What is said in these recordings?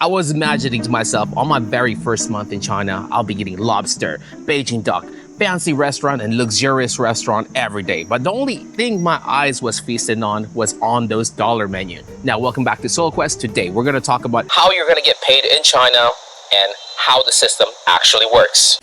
I was imagining to myself, on my very first month in China, I'll be eating lobster, Beijing duck, fancy restaurant and luxurious restaurant every day. But the only thing my eyes was feasting on was on those dollar menu. Now, welcome back to Soul Quest. Today, we're gonna talk about how you're gonna get paid in China and how the system actually works.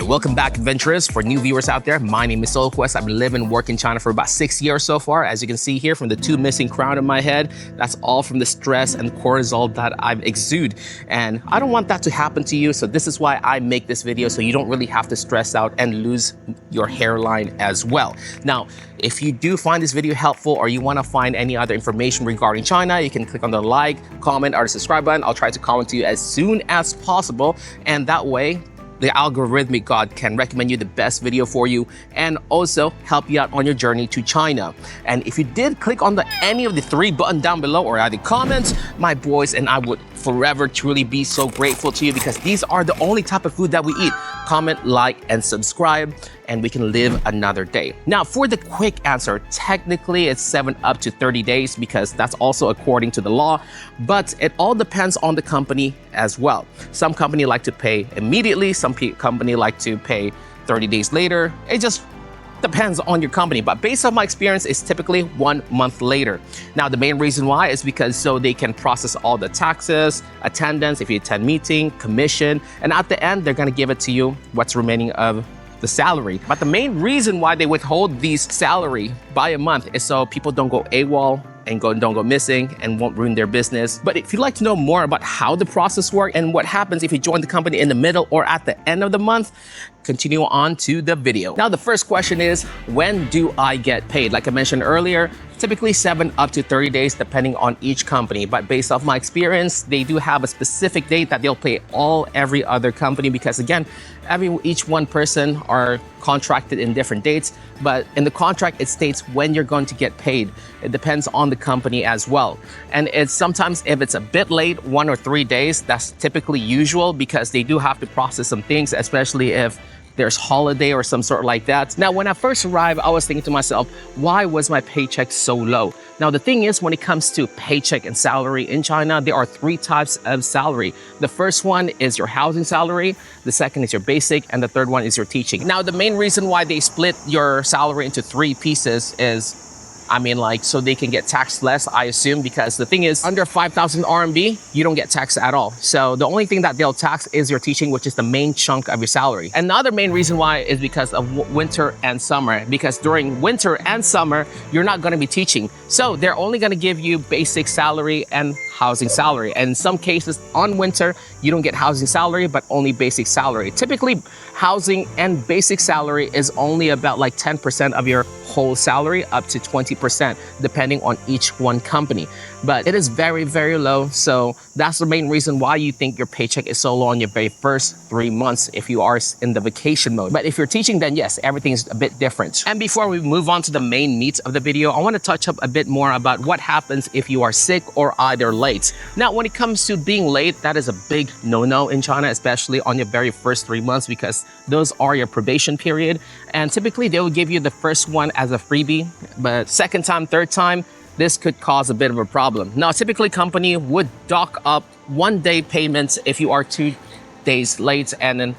Welcome back, adventurers. For new viewers out there, my name is Soul Quest. I've been living and working in China for about 6 years so far. As you can see here from the 2 missing crown in my head, that's all from the stress and cortisol that I've exude. And I don't want that to happen to you. So this is why I make this video, so you don't really have to stress out and lose your hairline as well. Now, if you do find this video helpful or you want to find any other information regarding China, you can click on the like, comment, or the subscribe button. I'll try to comment to you as soon as possible. And that way, the algorithmic god can recommend you the best video for you and also help you out on your journey to China. And if you did click on any of the 3 buttons down below or either comments, my boys and I would forever truly be so grateful to you, because these are the only type of food that we eat. Comment, like, and subscribe, and we can live another day. Now, for the quick answer, technically it's 7 up to 30 days because that's also according to the law, but it all depends on the company as well. Some company like to pay immediately, some company like to pay 30 days later. It just depends on your company, but based on my experience, it's typically 1 month later. Now, the main reason why is because so they can process all the taxes, attendance, if you attend meeting, commission, and at the end, they're gonna give it to you, what's remaining of the salary. But the main reason why they withhold these salary by a month is so people don't go AWOL and don't go missing and won't ruin their business. But if you'd like to know more about how the process works and what happens if you join the company in the middle or at the end of the month, continue on to the video. Now, the first question is, when do I get paid? Like I mentioned earlier, typically 7 up to 30 days depending on each company. But based off my experience, they do have a specific date that they'll pay every other company, because again, each one person are contracted in different dates, but in the contract, it states when you're going to get paid. It depends on the company as well. And it's sometimes if it's a bit late, 1 or 3 days, that's typically usual because they do have to process some things, especially if there's holiday or some sort like that. Now, when I first arrived, I was thinking to myself, why was my paycheck so low? Now, the thing is, when it comes to paycheck and salary in China, there are 3 types of salary. The first one is your housing salary, the second is your basic, and the third one is your teaching. Now, the main reason why they split your salary into 3 pieces is, so they can get taxed less, I assume, because the thing is, under 5,000 RMB, you don't get taxed at all. So the only thing that they'll tax is your teaching, which is the main chunk of your salary. And the other main reason why is because of winter and summer, because during winter and summer, you're not gonna be teaching. So they're only gonna give you basic salary and housing salary. And in some cases, on winter, you don't get housing salary, but only basic salary. Typically, housing and basic salary is only about like 10% of your whole salary, up to 20%, depending on each one company. But it is very, very low. So that's the main reason why you think your paycheck is so low on your very first 3 months if you are in the vacation mode. But if you're teaching, then yes, everything is a bit different. And before we move on to the main meat of the video, I want to touch up a bit more about what happens if you are sick or either late. Now, when it comes to being late, that is a big no-no in China, especially on your very first 3 months, because those are your probation period. And typically they will give you the first one as a freebie, but second time, third time, this could cause a bit of a problem. Now, typically company would dock up 1 day payments if you are 2 days late, and then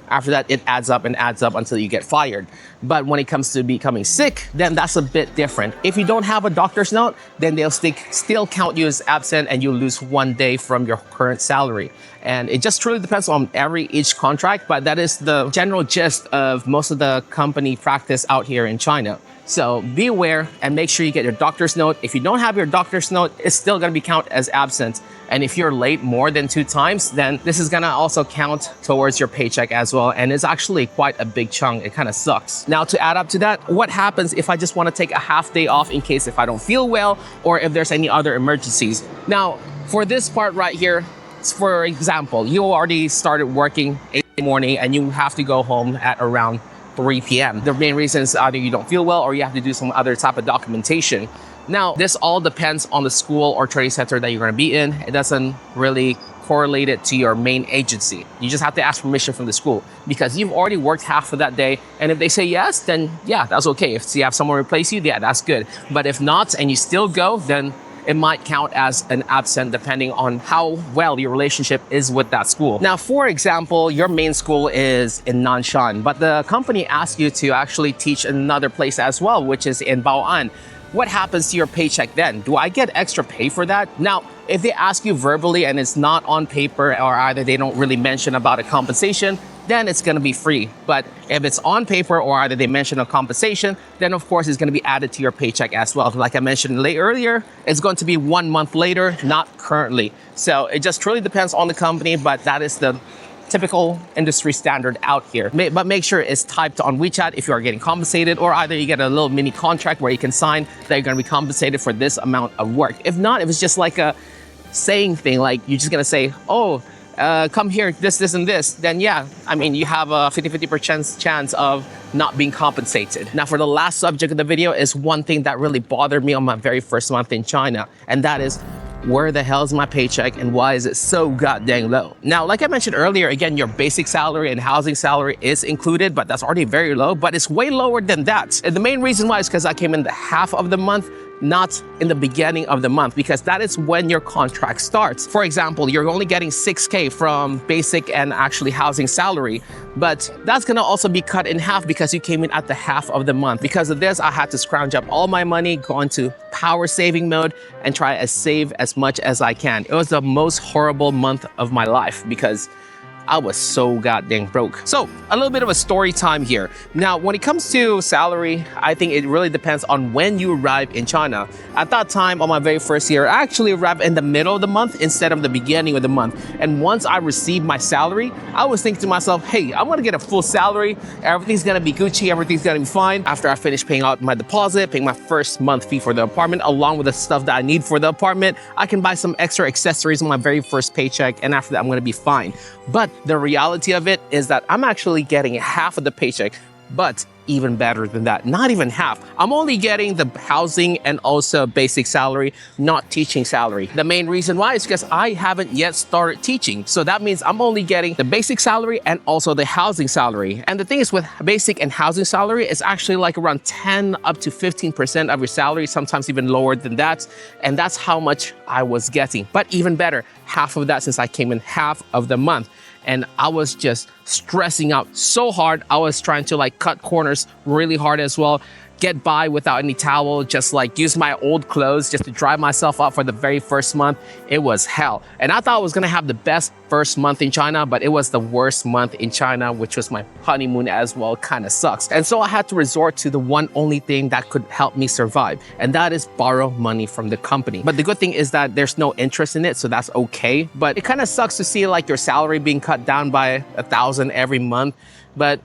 after that, it adds up and adds up until you get fired. But when it comes to becoming sick, then that's a bit different. If you don't have a doctor's note, then they'll still count you as absent and you lose 1 day from your current salary. And it just truly depends on each contract, but that is the general gist of most of the company practice out here in China. So be aware and make sure you get your doctor's note. If you don't have your doctor's note, it's still gonna be counted as absent. And if you're late more than 2 times, then this is gonna also count towards your paycheck as well. And it's actually quite a big chunk. It kind of sucks. Now, to add up to that, what happens if I just wanna take a half day off in case if I don't feel well or if there's any other emergencies? Now, for this part right here, for example, you already started working 8 in the morning and you have to go home at around 3 p.m. The main reason is either you don't feel well or you have to do some other type of documentation. Now, this all depends on the school or training center that you're going to be in. It doesn't really correlate it to your main agency. You just have to ask permission from the school because you've already worked half of that day. And if they say yes, then yeah, that's okay. If you have someone replace you, yeah, that's good. But if not, and you still go, then it might count as an absent depending on how well your relationship is with that school. Now, for example, your main school is in Nanshan, but the company asks you to actually teach another place as well, which is in Bao'an. What happens to your paycheck then? Do I get extra pay for that? Now, if they ask you verbally and it's not on paper, or either they don't really mention about a compensation, then it's gonna be free. But if it's on paper or either they mention a compensation, then of course it's gonna be added to your paycheck as well. Like I mentioned earlier, it's going to be 1 month later, not currently. So it just truly depends on the company, but that is the typical industry standard out here. But make sure it's typed on WeChat if you are getting compensated, or either you get a little mini contract where you can sign that you're gonna be compensated for this amount of work. If not, if it's just like a saying thing, like you're just gonna say, oh, come here, this, and this, then yeah, I mean, you have a 50-50% chance of not being compensated. Now, for the last subject of the video is one thing that really bothered me on my very first month in China, and that is, where the hell is my paycheck and why is it so goddamn low? Now, like I mentioned earlier, again, your basic salary and housing salary is included, but that's already very low, but it's way lower than that. And the main reason why is because I came in the half of the month, not in the beginning of the month, because that is when your contract starts. For example, you're only getting 6K from basic and actually housing salary, but that's gonna also be cut in half because you came in at the half of the month. Because of this, I had to scrounge up all my money, go into power saving mode, and try to save as much as I can. It was the most horrible month of my life because I was so goddamn broke. So a little bit of a story time here. Now, when it comes to salary, I think it really depends on when you arrive in China. At that time, on my very first year, I actually arrived in the middle of the month instead of the beginning of the month. And once I received my salary, I was thinking to myself, hey, I'm gonna get a full salary. Everything's gonna be Gucci, everything's gonna be fine. After I finish paying out my deposit, paying my first month fee for the apartment, along with the stuff that I need for the apartment, I can buy some extra accessories on my very first paycheck. And after that, I'm gonna be fine. But the reality of it is that I'm actually getting half of the paycheck, but even better than that, not even half. I'm only getting the housing and also basic salary, not teaching salary. The main reason why is because I haven't yet started teaching. So that means I'm only getting the basic salary and also the housing salary. And the thing is with basic and housing salary, it's actually like around 10 up to 15% of your salary, sometimes even lower than that. And that's how much I was getting. But even better, half of that since I came in half of the month. And I was just stressing out so hard. I was trying to like cut corners really hard as well, get by without any towel, just like use my old clothes just to dry myself up for the very first month. It was hell. And I thought I was gonna have the best first month in China, but it was the worst month in China, which was my honeymoon as well. Kind of sucks. And so I had to resort to the one only thing that could help me survive, and that is borrow money from the company. But the good thing is that there's no interest in it, so that's okay. But it kind of sucks to see like your salary being cut down by 1,000 every month, but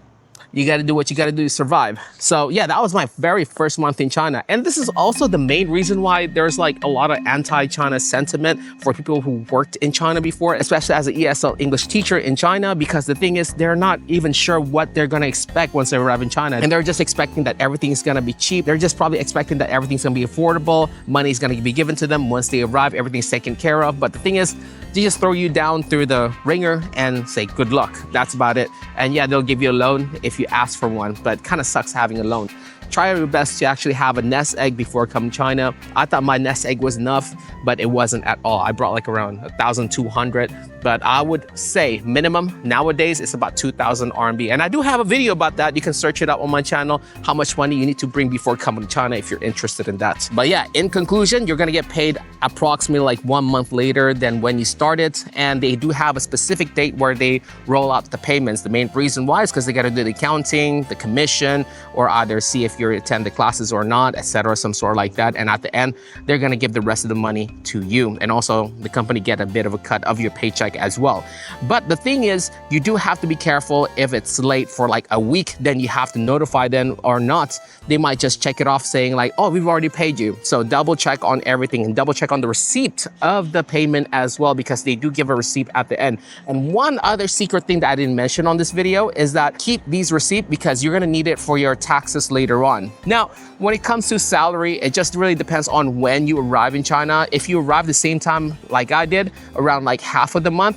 you got to do what you got to do to survive. So yeah, that was my very first month in China. And this is also the main reason why there's like a lot of anti-China sentiment for people who worked in China before, especially as an ESL English teacher in China, because the thing is they're not even sure what they're going to expect once they arrive in China. And they're just expecting that everything's going to be cheap. They're just probably expecting that everything's going to be affordable. Money's going to be given to them once they arrive. Everything's taken care of. But the thing is, they just throw you down through the ringer and say, good luck. That's about it. And yeah, they'll give you a loan if you ask for one, but kind of sucks having a loan. Try your best to actually have a nest egg before coming to China. I thought my nest egg was enough, but it wasn't at all. I brought like around 1,200, but I would say minimum nowadays is about 2,000 RMB. And I do have a video about that. You can search it up on my channel, how much money you need to bring before coming to China if you're interested in that. But yeah, in conclusion, you're gonna get paid approximately like 1 month later than when you started. And they do have a specific date where they roll out the payments. The main reason why is because they gotta do the accounting, the commission, or either see if you attend the classes or not, etc., some sort like that. And at the end, they're gonna give the rest of the money to you. And also the company get a bit of a cut of your paycheck as well. But the thing is, you do have to be careful. If it's late for like a week, then you have to notify them, or not. They might just check it off saying like, oh, we've already paid you. So double check on everything and double check on the receipt of the payment as well, because they do give a receipt at the end. And one other secret thing that I didn't mention on this video is that keep these receipts because you're gonna need it for your taxes later on. on. Now, when it comes to salary, it just really depends on when you arrive in China. If you arrive the same time like I did, around like half of the month,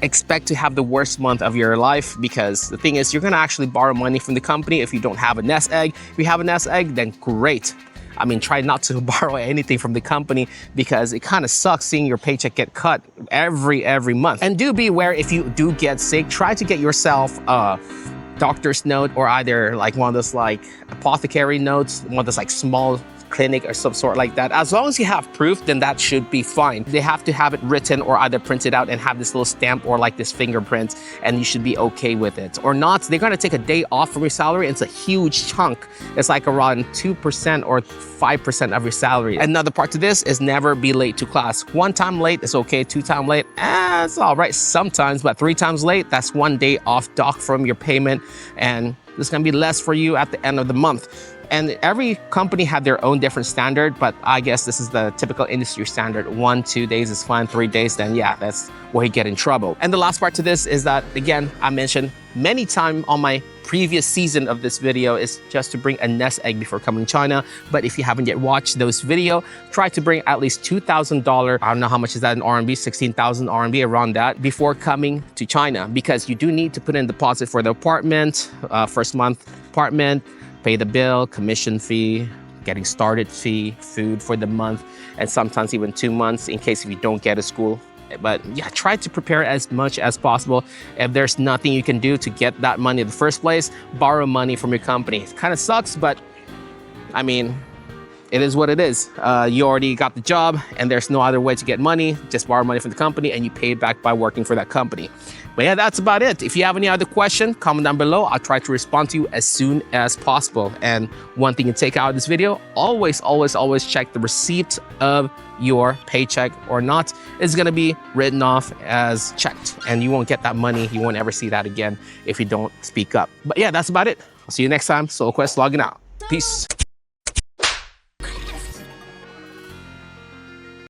expect to have the worst month of your life, because the thing is, you're gonna actually borrow money from the company if you don't have a nest egg. If you have a nest egg, then great. I mean, try not to borrow anything from the company, because it kind of sucks seeing your paycheck get cut every month. And do be aware, if you do get sick, try to get yourself a doctor's note, or either like one of those like apothecary notes, one of those like small clinic or some sort like that. As long as you have proof, then that should be fine. They have to have it written or either printed out and have this little stamp or like this fingerprint, and you should be okay with it. Or not, they're gonna take a day off from your salary, and it's a huge chunk. It's like around 2% or 5% of your salary. Another part to this is never be late to class. 1 time late is okay, 2 times late, it's all right sometimes, but 3 times late, that's 1 day off dock from your payment, and it's gonna be less for you at the end of the month. And every company have their own different standard, but I guess this is the typical industry standard. 1, 2 days is fine, 3 days, then yeah, that's where you get in trouble. And the last part to this is that, again, I mentioned many times on my previous season of this video, is just to bring a nest egg before coming to China. But if you haven't yet watched those videos, try to bring at least $2,000, I don't know how much is that in RMB, 16,000 RMB, around that, before coming to China, because you do need to put in deposit for the apartment, first month apartment, pay the bill, commission fee, getting started fee, food for the month, and sometimes even 2 months in case if you don't get a school. But yeah, try to prepare as much as possible. If there's nothing you can do to get that money in the first place, borrow money from your company. It kind of sucks, but I mean, it is what it is. You already got the job and there's no other way to get money. Just borrow money from the company and you pay it back by working for that company. But yeah, that's about it. If you have any other question, comment down below. I'll try to respond to you as soon as possible. And one thing to take out of this video, always check the receipt of your paycheck or not. It's gonna be written off as checked, and you won't get that money. You won't ever see that again if you don't speak up. But yeah, that's about it. I'll see you next time. SoulQuest logging out. Peace.